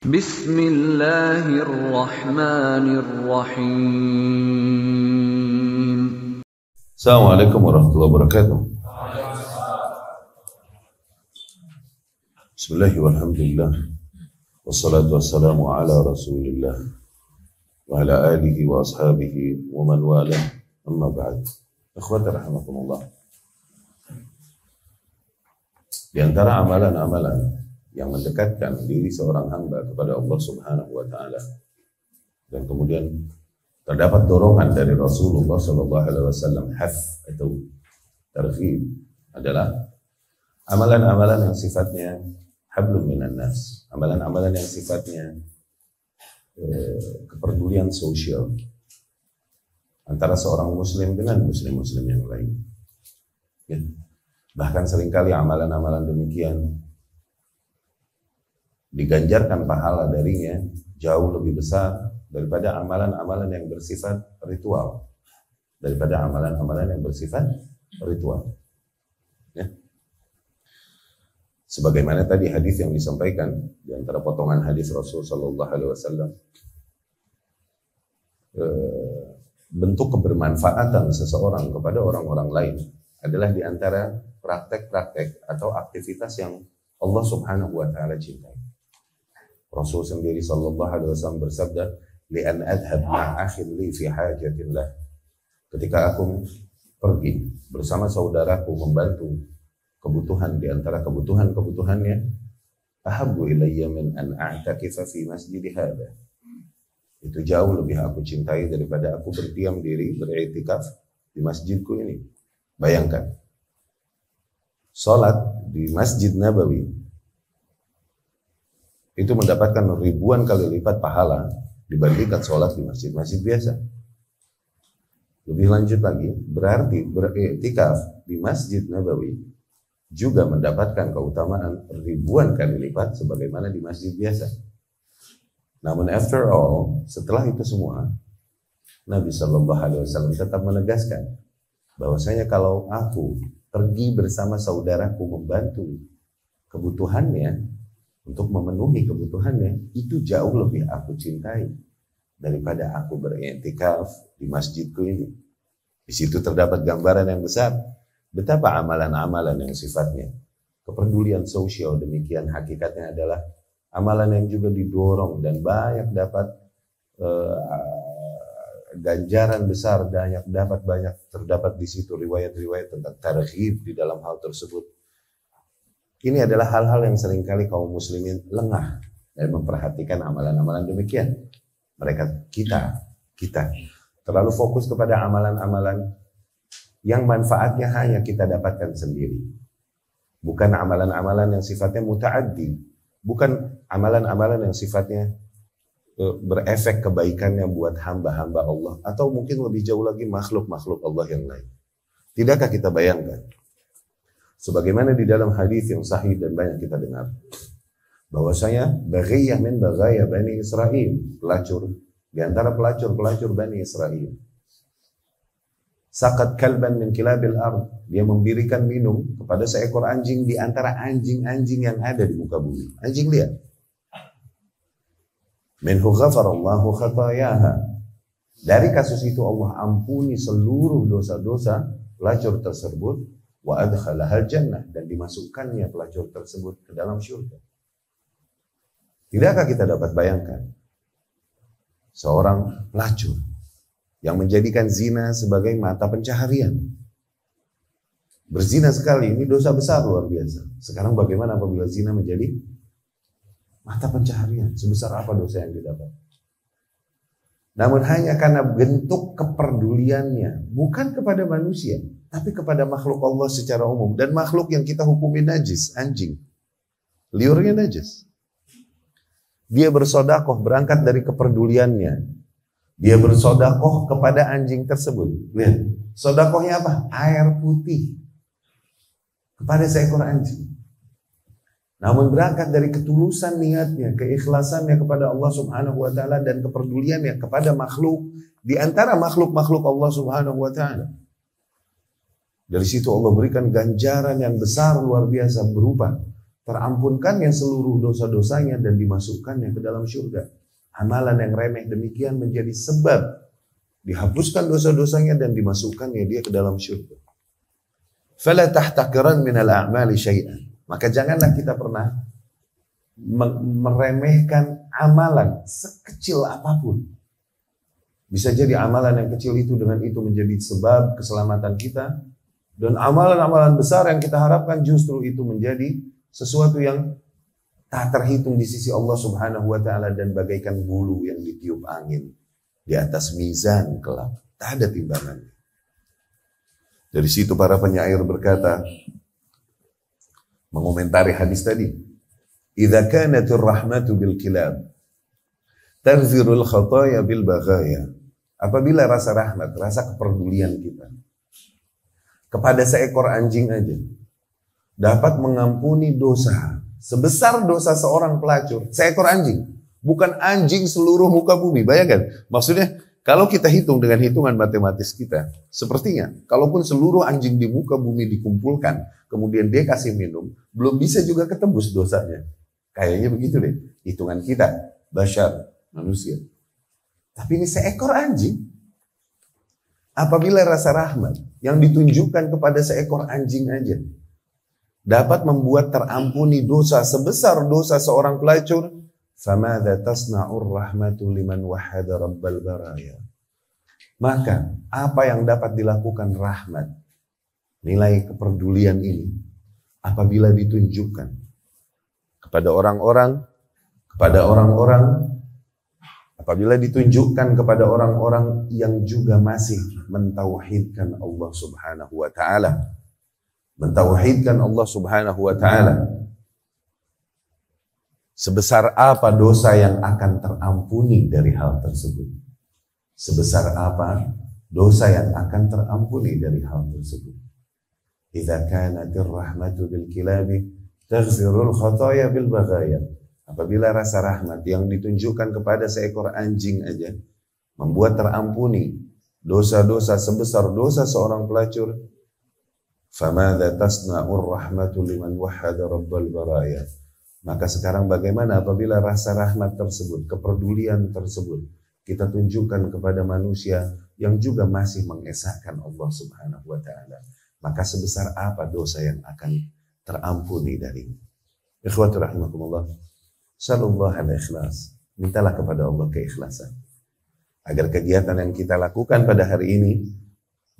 Bismillahirrahmanirrahim. Assalamualaikum warahmatullahi wabarakatuh. Bismillahirrahmanirrahim. Wassalatu wassalamu ala rasulillah wa ala alihi wa ashabihi wa man wala, amma ba'd. Ikhwata rahimakumullah. Di antara amalan-amalan yang mendekatkan diri seorang hamba kepada Allah Subhanahu wa taala, dan kemudian terdapat dorongan dari Rasulullah sallallahu alaihi wasallam atau targhib, adalah amalan-amalan yang sifatnya hablum minan nas, amalan-amalan yang sifatnya kepedulian sosial antara seorang muslim dengan muslim-muslim yang lain. Ya. Bahkan seringkali amalan-amalan demikian diganjarkan pahala darinya jauh lebih besar daripada amalan-amalan yang bersifat ritual. Ya. Sebagaimana tadi hadis yang disampaikan di antara potongan hadis Rasul sallallahu alaihi wasallam, bentuk kebermanfaatan seseorang kepada orang-orang lain adalah di antara praktek-praktek atau aktivitas yang Allah Subhanahu wa taala cintai. Rasul sendiri sallallahu alaihi wasallam bersabda, "Li an adhhab ma'a akhin li fi hajatillah." Ketika aku pergi bersama saudaraku membantu kebutuhan di antara kebutuhannya, ahabbu ilayya min an a'takifa fi masjid hadha. Itu jauh lebih aku cintai daripada aku berdiam diri, beriktikaf di masjidku ini. Bayangkan, salat di Masjid Nabawi itu mendapatkan ribuan kali lipat pahala dibandingkan sholat di masjid-masjid biasa. Lebih lanjut lagi, berarti beriktikaf di Masjid Nabawi juga mendapatkan keutamaan ribuan kali lipat sebagaimana di masjid biasa. Namun after all, setelah itu semua, Nabi Shallallahu Alaihi Wasallam tetap menegaskan bahwasanya kalau aku pergi bersama saudaraku membantu kebutuhannya, untuk memenuhi kebutuhannya, itu jauh lebih aku cintai daripada aku beriktikaf di masjidku ini. Di situ terdapat gambaran yang besar betapa amalan-amalan yang sifatnya kepedulian sosial demikian hakikatnya adalah amalan yang juga didorong dan banyak dapat ganjaran besar, banyak terdapat di situ riwayat-riwayat tentang targhib di dalam hal tersebut. Ini adalah hal-hal yang seringkali kaum muslimin lengah dan memperhatikan amalan-amalan demikian. Kita terlalu fokus kepada amalan-amalan yang manfaatnya hanya kita dapatkan sendiri. Bukan amalan-amalan yang sifatnya muta'addi, bukan amalan-amalan yang sifatnya berefek kebaikannya buat hamba-hamba Allah, atau mungkin lebih jauh lagi makhluk-makhluk Allah yang lain. Tidakkah kita bayangkan? Sebagaimana di dalam hadis yang sahih dan banyak kita dengar, bahwasanya baghiyah min baghaya Bani Israel, pelacur di antara pelacur Bani Israel, saqat kalban min kilabil ard, dia memberikan minum kepada seekor anjing di antara anjing-anjing yang ada di muka bumi. Anjing liar. Minhu ghafarallahu khatayaha. Dari kasus itu Allah ampuni seluruh dosa-dosa pelacur tersebut. Wa adkhalahal jannah, dan dimasukkannya pelacur tersebut ke dalam syurga. Tidakkah kita dapat bayangkan seorang pelacur yang menjadikan zina sebagai mata pencaharian? Berzina sekali, ini dosa besar luar biasa. Sekarang bagaimana apabila zina menjadi mata pencaharian? Sebesar apa dosa yang didapat? Namun hanya karena bentuk kepeduliannya, bukan kepada manusia, tapi kepada makhluk Allah secara umum. Dan makhluk yang kita hukumi najis, anjing. Liurnya najis. Dia bersodakoh berangkat dari kepeduliannya. Dia bersodakoh kepada anjing tersebut. Lihat, sodakohnya apa? Air putih. Kepada seekor anjing. Namun berangkat dari ketulusan niatnya, keikhlasannya kepada Allah Subhanahu wa taala dan kepeduliannya kepada makhluk di antara makhluk-makhluk Allah Subhanahu wa taala. Dari situ Allah berikan ganjaran yang besar luar biasa berupa terampunkannya seluruh dosa-dosanya dan dimasukkannya ke dalam surga. Amalan yang remeh demikian menjadi sebab dihapuskan dosa-dosanya dan dimasukkannya dia ke dalam surga. Fala tahtaqiran minal a'mali syai'an. Maka janganlah kita pernah meremehkan amalan sekecil apapun. Bisa jadi amalan yang kecil itu dengan itu menjadi sebab keselamatan kita, dan amalan-amalan besar yang kita harapkan justru itu menjadi sesuatu yang tak terhitung di sisi Allah Subhanahu wa taala dan bagaikan bulu yang ditiup angin di atas mizan kelak. Tak ada timbangannya. Dari situ para penyair berkata, mengomentari hadis tadi, "Idza kanatir rahmatu bil kilab, taghfirul khataya bil baghaya." Apabila rasa rahmat, rasa kepedulian kita kepada seekor anjing aja dapat mengampuni dosa sebesar dosa seorang pelacur, seekor anjing, bukan anjing seluruh muka bumi. Bayangkan, maksudnya kalau kita hitung dengan hitungan matematis kita, sepertinya kalaupun seluruh anjing di muka bumi dikumpulkan, kemudian dia kasih minum, belum bisa juga ketembus dosanya. Kayaknya begitu deh, hitungan kita, bashar, manusia. Tapi ini seekor anjing. Apabila rasa rahmat yang ditunjukkan kepada seekor anjing aja dapat membuat terampuni dosa sebesar dosa seorang pelacur, famadza tasna'ur rahmatu liman wahhada rabbal baraya. Maka apa yang dapat dilakukan rahmat, nilai kepedulian ini apabila ditunjukkan kepada orang-orang, apabila ditunjukkan kepada orang-orang yang juga masih mentauhidkan Allah Subhanahu wa taala. Mentauhidkan Allah Subhanahu wa taala. Sebesar apa dosa yang akan terampuni dari hal tersebut? Sebesar apa dosa yang akan terampuni dari hal tersebut? Idza kanatir rahmatu bil kilabi taghfirul khataya bil baghaya. Apabila rasa rahmat yang ditunjukkan kepada seekor anjing aja membuat terampuni dosa-dosa sebesar dosa seorang pelacur, famadza tasna'ur rahmatu liman wahhada rabbal baraya. Maka sekarang bagaimana apabila rasa rahmat tersebut, kepedulian tersebut kita tunjukkan kepada manusia yang juga masih mengesahkan Allah Subhanahu wa taala. Maka sebesar apa dosa yang akan terampuni darinya. Ikhwatu rahimakumullah. Sallallahu alaihi ikhlas. Mintalah kepada Allah keikhlasan. Agar kegiatan yang kita lakukan pada hari ini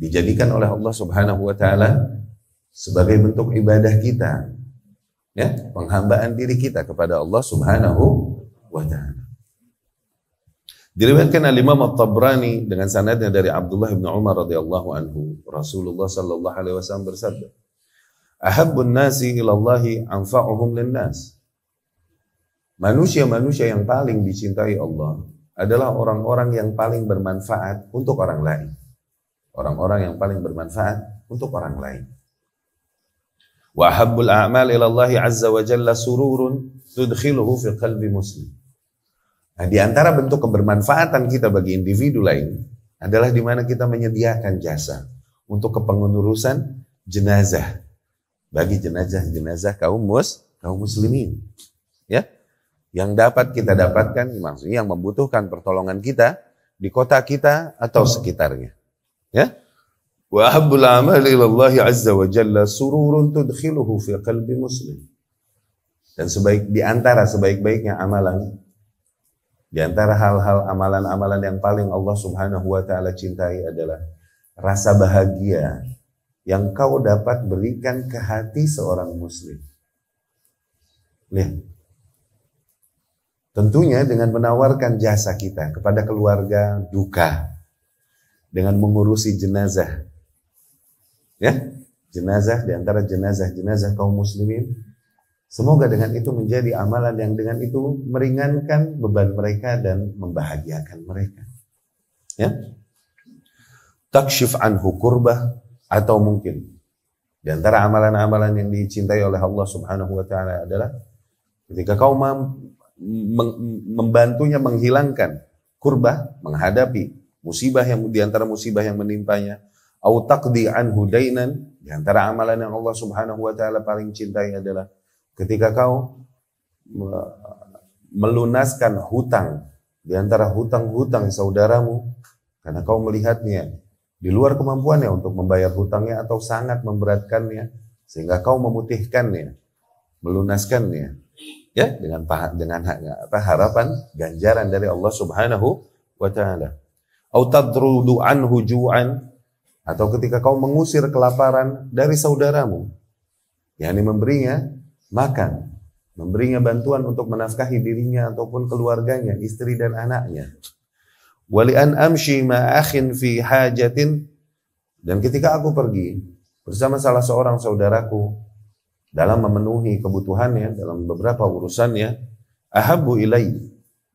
dijadikan oleh Allah Subhanahu wa taala sebagai bentuk ibadah kita. Ya, penghambaan diri kita kepada Allah Subhanahu wa taala. Diriwayatkan Al-Imam At-Tabrani dengan sanadnya dari Abdullah bin Umar radhiyallahu anhu, Rasulullah sallallahu alaihi wasallam bersabda, "Ahabbun nasi ila Allahi anfa'uhum lin-nas." Manusia-manusia yang paling dicintai Allah adalah orang-orang yang paling bermanfaat untuk orang lain. Orang-orang yang paling bermanfaat untuk orang lain. Wa habbul a'mal ila Allah azza wa jalla sururun tudkhiluhu fi qalbi muslim. Nah, di antara bentuk kebermanfaatan kita bagi individu lain adalah di mana kita menyediakan jasa untuk kepengurusan jenazah bagi jenazah-jenazah kaum muslimin. Ya. Yang dapat kita dapatkan, maksudnya yang membutuhkan pertolongan kita di kota kita atau sekitarnya. Ya. Wa habbul a'mali ila Allah azza wa jalla sururun tudkhiluhu fi qalbi muslim. Dan di antara sebaik-baiknya amalan, di antara hal-hal amalan-amalan yang paling Allah Subhanahu wa taala cintai adalah rasa bahagia yang kau dapat berikan ke hati seorang muslim. Lihat. Tentunya dengan menawarkan jasa kita kepada keluarga duka, dengan mengurusi jenazah, ya, jenazah di antara jenazah kaum muslimin. Semoga dengan itu menjadi amalan yang dengan itu meringankan beban mereka dan membahagiakan mereka. Ya, takshif anhu kurbah, atau mungkin di antara amalan-amalan yang dicintai oleh Allah Subhanahu wa taala adalah ketika kau membantunya menghilangkan kurbah, menghadapi musibah yang di antara musibah yang menimpanya, au taqdi anhu dainan, di antara amalan yang Allah Subhanahu wa taala paling cintai adalah ketika kau melunaskan hutang di antara hutang-hutang saudaramu, karena kau melihatnya di luar kemampuannya untuk membayar hutangnya atau sangat memberatkannya, sehingga kau memutihkannya, melunaskannya, ya, dengan harapan ganjaran dari Allah Subhanahu wa Ta'ala. Au tadrudu anhu ju'an, atau ketika kau mengusir kelaparan dari saudaramu, yakni memberinya makan, memberinya bantuan untuk menafkahi dirinya ataupun keluarganya, istri dan anaknya. Wali an amshi ma akhin fi hajatin, dan ketika aku pergi bersama salah seorang saudaraku dalam memenuhi kebutuhannya dalam beberapa urusannya, ahabbu ilai,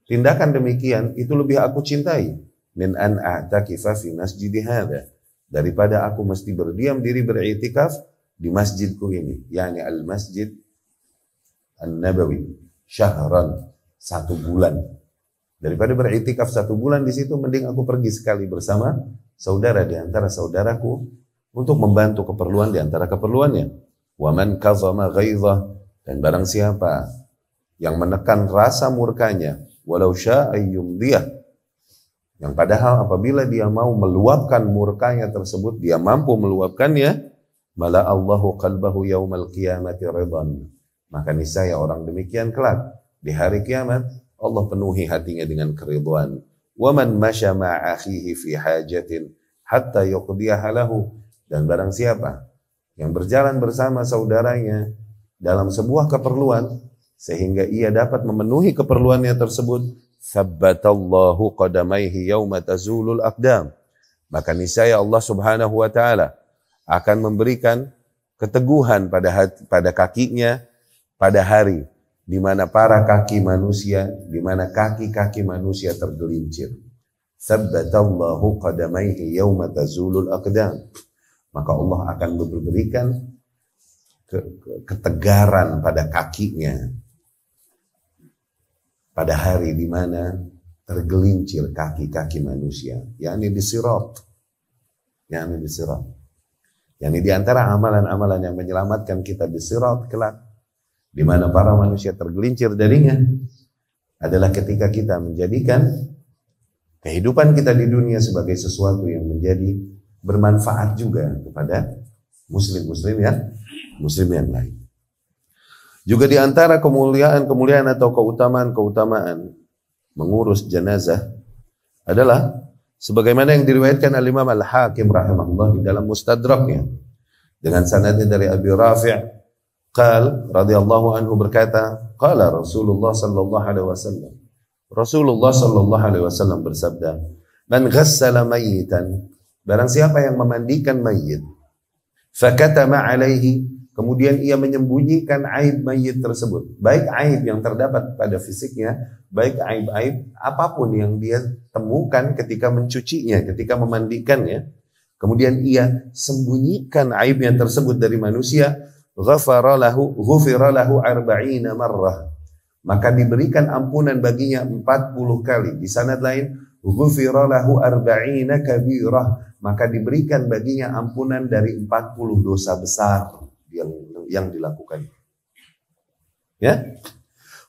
tindakan demikian itu lebih aku cintai min an a'takifa fi masjidi hadha, daripada aku mesti berdiam diri beriktikaf di masjidku ini, yakni al-Masjid An-Nabawi, syahran, 1 bulan. Daripada beriktikaf 1 bulan di situ, mending aku pergi sekali bersama saudara di antara saudaraku untuk membantu keperluan di antara keperluannya. Wa man kazama ghaidhah, dan barang siapa yang menekan rasa murkanya, walau sya'a yumdiyah, yang padahal apabila dia mau meluapkan murkanya tersebut, dia mampu meluapkannya, mala Allahu qalbahu yaumal qiyamati ridhan, maka niscaya orang demikian kelak di hari kiamat Allah penuhi hatinya dengan keridhaan. Wa man masya ma'a akhihi fi hajatin hatta yuqdiyaha lahu, dan barang siapa yang berjalan bersama saudaranya dalam sebuah keperluan sehingga ia dapat memenuhi keperluannya tersebut, sabbatallahu qadamaihi yauma tazulul aqdam, maka niscaya Allah Subhanahu wa Ta'ala akan memberikan keteguhan pada kakinya pada hari di mana para kaki manusia, di mana kaki-kaki manusia tergelincir. Sabbatallahu qadamaihi yauma tazulul aqdam, maka Allah akan memberikan ketegaran pada kakinya pada hari di mana tergelincir kaki-kaki manusia, yakni di sirat. Yakni di sirat. Yakni di antara amalan-amalan yang menyelamatkan kita di sirat kelak, di mana para manusia tergelincir darinya, adalah ketika kita menjadikan kehidupan kita di dunia sebagai sesuatu yang menjadi bermanfaat juga kepada muslim-muslim yang lain. Juga di antara kemuliaan-kemuliaan atau keutamaan-keutamaan mengurus jenazah adalah sebagaimana yang diriwayatkan al-Imam Al-Hakim rahimahullah di dalam Mustadraknya dengan sanadnya dari Abi Rafi' qal radhiyallahu anhu berkata, qala Rasulullah sallallahu alaihi wasallam, Rasulullah sallallahu alaihi wasallam bersabda, man ghassala mayyitan, barang siapa yang memandikan mayit, fakatama alaihi, kemudian ia menyembunyikan aib mayit tersebut, baik aib yang terdapat pada fisiknya, baik aib-aib apapun yang dia temukan ketika mencucinya, ketika memandikannya, kemudian ia sembunyikan aibnya tersebut dari manusia, ghufira lahu 40 marrah, maka diberikan ampunan baginya 40 kali. Di sanad lain, ghufira lahu 40 kabirah, maka diberikan baginya ampunan dari 40 dosa besar yang dilakukan. Ya.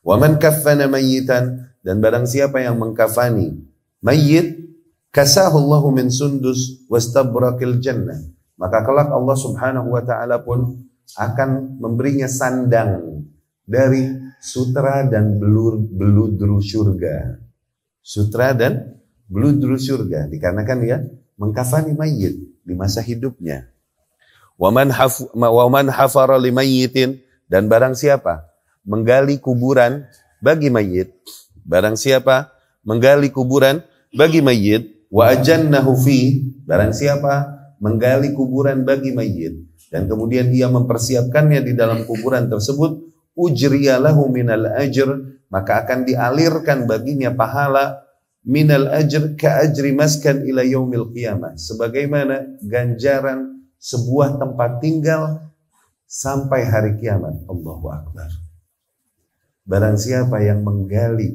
Wa man kaffana mayyitan, dan barang siapa yang mengkafani mayyit, kasahu Allahu min sundus wastabrakil jannah, maka kelak Allah Subhanahu wa Ta'ala pun akan memberinya sandang dari sutra dan beludru surga. Sutra dan beludru surga, dikarenakan dia mengkafani mayyit di masa hidupnya. Wa man hafara limayyitin, dan barang siapa menggali kuburan bagi mayit, barang siapa menggali kuburan bagi mayit, wa ajannahu fi, barang siapa menggali kuburan bagi mayit dan kemudian dia mempersiapkannya di dalam kuburan tersebut, ujriya lahu minal ajr, maka akan dialirkan baginya pahala minal ajr ka ajri maskan ila yaumil qiyamah, sebagaimana ganjaran sebuah tempat tinggal sampai hari kiamat. Allahu Akbar. Barang siapa yang menggali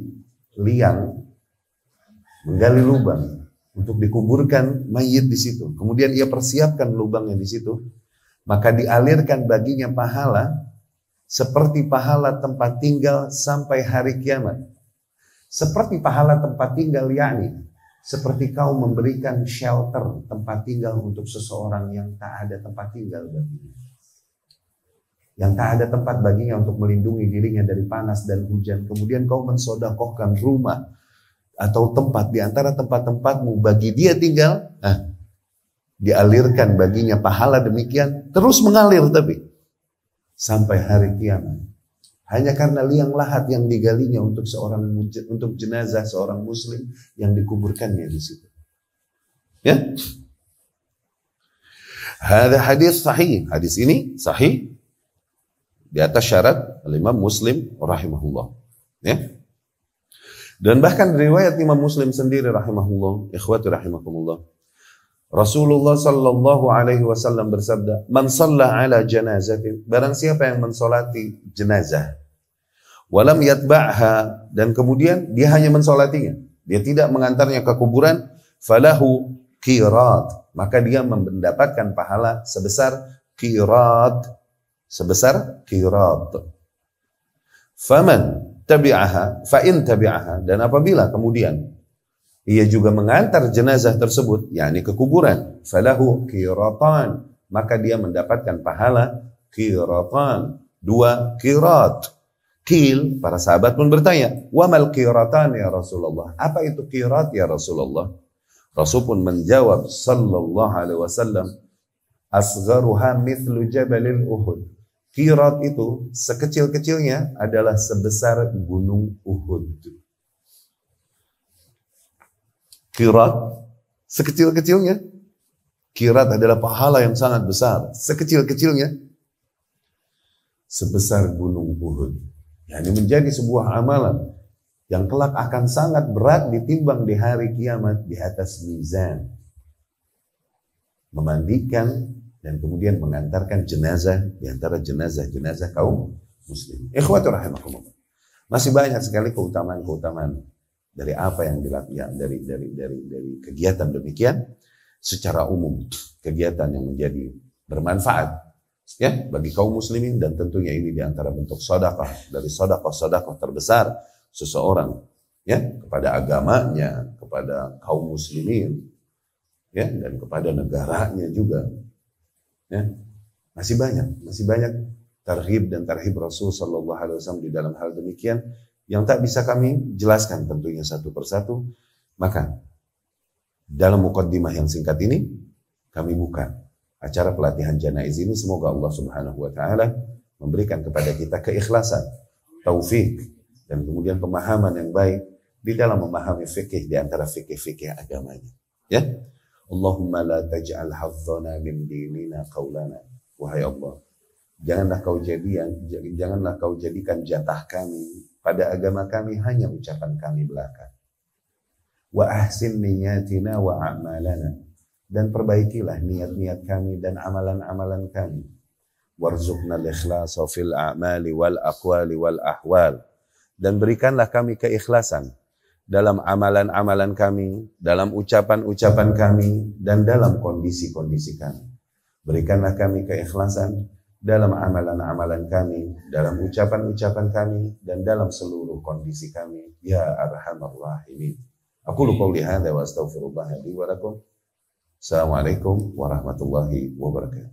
lubang untuk dikuburkan mayit di situ, kemudian ia persiapkan lubangnya di situ, maka dialirkan baginya pahala seperti pahala tempat tinggal sampai hari kiamat. Seperti pahala tempat tinggal, yakni seperti kau memberikan shelter, tempat tinggal untuk seseorang yang tak ada tempat tinggal baginya. Yang tak ada tempat baginya untuk melindungi dirinya dari panas dan hujan. Kemudian kau mensodakohkan rumah atau tempat di antara tempat-tempatmu bagi dia tinggal. Dialirkan baginya pahala demikian. Terus mengalir tapi. Sampai hari kiamat. Hanya karena liang lahat yang digalinya untuk jenazah seorang muslim yang dikuburkannya di situ. Ya. Hadis hadis sahih. Hadis ini sahih. Di atas syarat Imam Muslim rahimahullah. Ya. Dan bahkan riwayat Imam Muslim sendiri rahimahullah, ikhwati rahimakumullah. Rasulullah sallallahu alaihi wasallam bersabda, "Man shalla ala janazatin", barang siapa yang mensolati jenazah, walam yatba'ha, dan kemudian dia hanya mensolatinya, dia tidak mengantarnya ke kuburan, falahu qirat, maka dia mendapatkan pahala sebesar qirat. Sebesar qirat. Faman tabi'aha, fa in tabi'aha, dan apabila kemudian ia juga mengantar jenazah tersebut, yakni ke kuburan, falahu qiratan, maka dia mendapatkan pahala qiratan, 2 qirat. Qil, para sahabat pun bertanya, wa mal qiratan ya Rasulullah? Apa itu qirat ya Rasulullah? Rasul pun menjawab sallallahu alaihi wasallam, asgharuha mithlu jabalil Uhud. Qirat itu sekecil-kecilnya adalah sebesar gunung Uhud. Qirat sekecil-kecilnya. Qirat adalah pahala yang sangat besar. Sekecil-kecilnya sebesar gunung Uhud. Yani menjadi sebuah amalan yang kelak akan sangat berat ditimbang di hari kiamat di atas mizan. Memandikan dan kemudian mengantarkan jenazah di antara jenazah-jenazah kaum muslim. Ikhwati rahimakumullah. Masih banyak sekali keutamaan-keutamaan dari apa yang dilakukan dari kegiatan demikian secara umum, kegiatan yang menjadi bermanfaat ya bagi kaum muslimin, dan tentunya ini di antara bentuk sedekah dari sedekah terbesar seseorang ya kepada agamanya, kepada kaum muslimin ya, dan kepada negaranya juga. Ya, masih banyak tarhib dan tarhib Rasul sallallahu alaihi wasallam di dalam hal demikian yang tak bisa kami jelaskan tentunya satu persatu. Maka dalam muqaddimah yang singkat ini kami buka acara pelatihan janaiz ini. Semoga Allah Subhanahu wa taala memberikan kepada kita keikhlasan, taufik, dan kemudian pemahaman yang baik di dalam memahami fikih di antara fikih-fikih agamanya. Ya. Allahumma la taj'al hazzana min dinina qaulana. Wahai Allah, janganlah kau jadikan jatah kami pada agama kami hanya ucapan kami belaka. Wa ahsin niyatina wa a'malana, dan perbaikilah niat-niat kami dan amalan-amalan kami. Warzuqna al-ikhlasa fil a'mali wal aqwali wal ahwal, dan berikanlah kami keikhlasan dalam amalan-amalan kami, dalam ucapan-ucapan kami, dan dalam kondisi-kondisi kami. Berikanlah kami keikhlasan dalam amalan-amalan kami, dalam ucapan-ucapan kami, dan dalam seluruh kondisi kami. Ya Arhamar Rahimin. Aqulu qouli hadza wa astaghfirullah li wa lakum. Assalamualaikum warahmatullahi wabarakatuh.